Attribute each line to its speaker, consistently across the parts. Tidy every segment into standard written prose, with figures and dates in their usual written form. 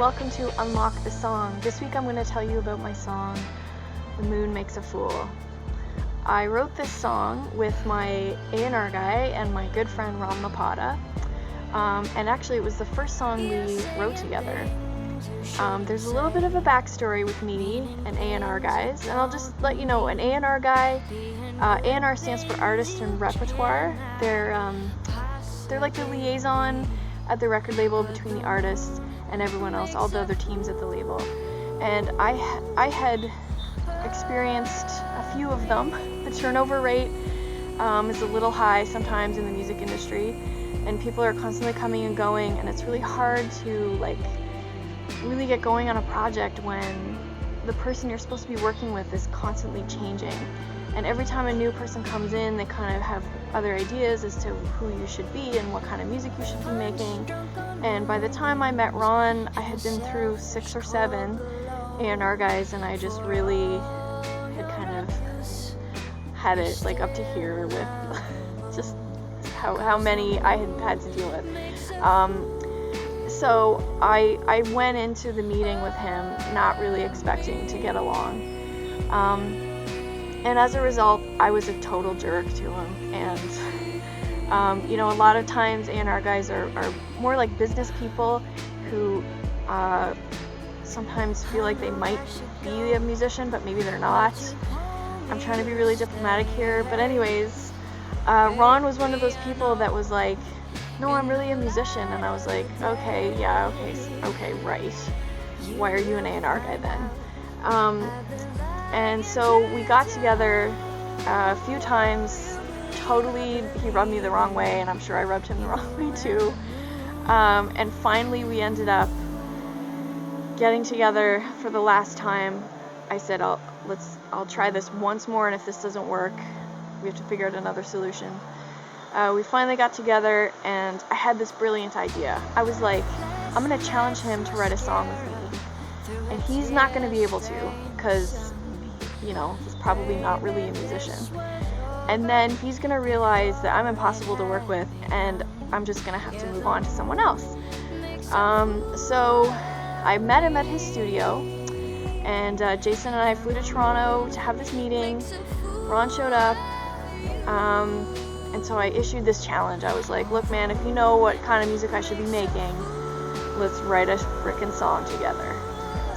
Speaker 1: welcome to Unlock the Song. This week I'm going to tell you about my song, The Moon Makes a Fool. I wrote this song with my A&R guy and my good friend Ron Lapata, and actually it was the first song we wrote together. There's a little bit of a backstory with me and A&R guys, and I'll just let you know, an A&R guy, A&R stands for Artist and Repertoire. They're like the liaison at the record label between the artists and everyone else, all the other teams at the label. And I had experienced a few of them. The turnover rate is a little high sometimes in the music industry, and people are constantly coming and going, and it's really hard to really get going on a project when the person you're supposed to be working with is constantly changing. And every time a new person comes in, they kind of have other ideas as to who you should be and what kind of music you should be making. And by the time I met Ron, I had been through 6 or 7 A&R guys, and I just really had kind of had it up to here with just how many I had to deal with. So I went into the meeting with him not really expecting to get along. And as a result, I was a total jerk to him. And, a lot of times A&R guys are more like business people who sometimes feel like they might be a musician, but maybe they're not. I'm trying to be really diplomatic here. But anyways, Ron was one of those people that was like, no, I'm really a musician. And I was like, okay, right. Why are you an A&R guy then? And so we got together a few times. Totally, he rubbed me the wrong way, and I'm sure I rubbed him the wrong way too. And finally, we ended up getting together for the last time. I said, I'll try this once more, and if this doesn't work, we have to figure out another solution. We finally got together, and I had this brilliant idea. I was like, I'm gonna challenge him to write a song with me, and he's not gonna be able to, because he's probably not really a musician. And then he's going to realize that I'm impossible to work with, and I'm just going to have to move on to someone else. So I met him at his studio, and Jason and I flew to Toronto to have this meeting. Ron showed up, and so I issued this challenge. I was like, look man, if you know what kind of music I should be making, let's write a frickin' song together.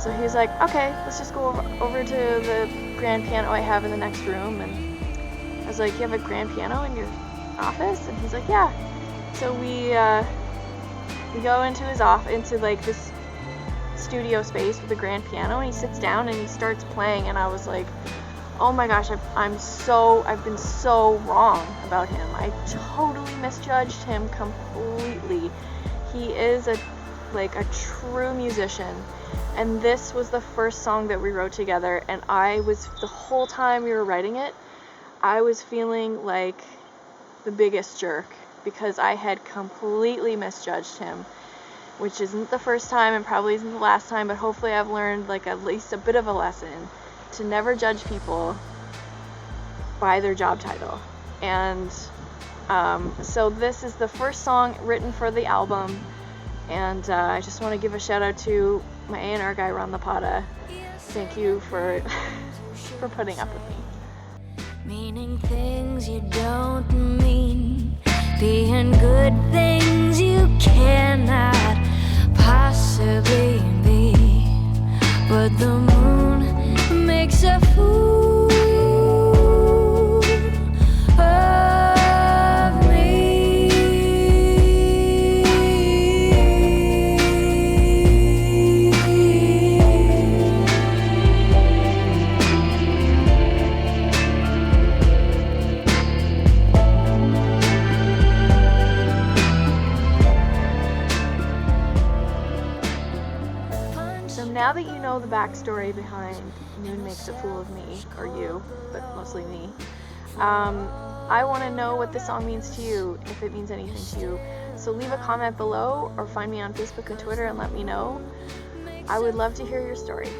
Speaker 1: So he's like, okay, let's just go over to the grand piano I have in the next room. And I was like, you have a grand piano in your office? And he's like, yeah. So we go into his office, into this studio space with the grand piano, and he sits down and he starts playing. And I was like, oh my gosh, I've been so wrong about him. I totally misjudged him completely. He is a true musician. And this was the first song that we wrote together, and the whole time we were writing it, I was feeling like the biggest jerk, because I had completely misjudged him, which isn't the first time and probably isn't the last time, but hopefully I've learned at least a bit of a lesson to never judge people by their job title. And so this is the first song written for the album. And I just want to give a shout out to my A&R guy, Ron Lapata. Thank you for putting up with me.
Speaker 2: Meaning things you don't mean, being good things you cannot possibly be. But the moon makes a fool of me.
Speaker 1: Now that you know the backstory behind Moon Makes a Fool of Me, or you, but mostly me, I want to know what this song means to you, if it means anything to you. So leave a comment below, or find me on Facebook and Twitter and let me know. I would love to hear your story.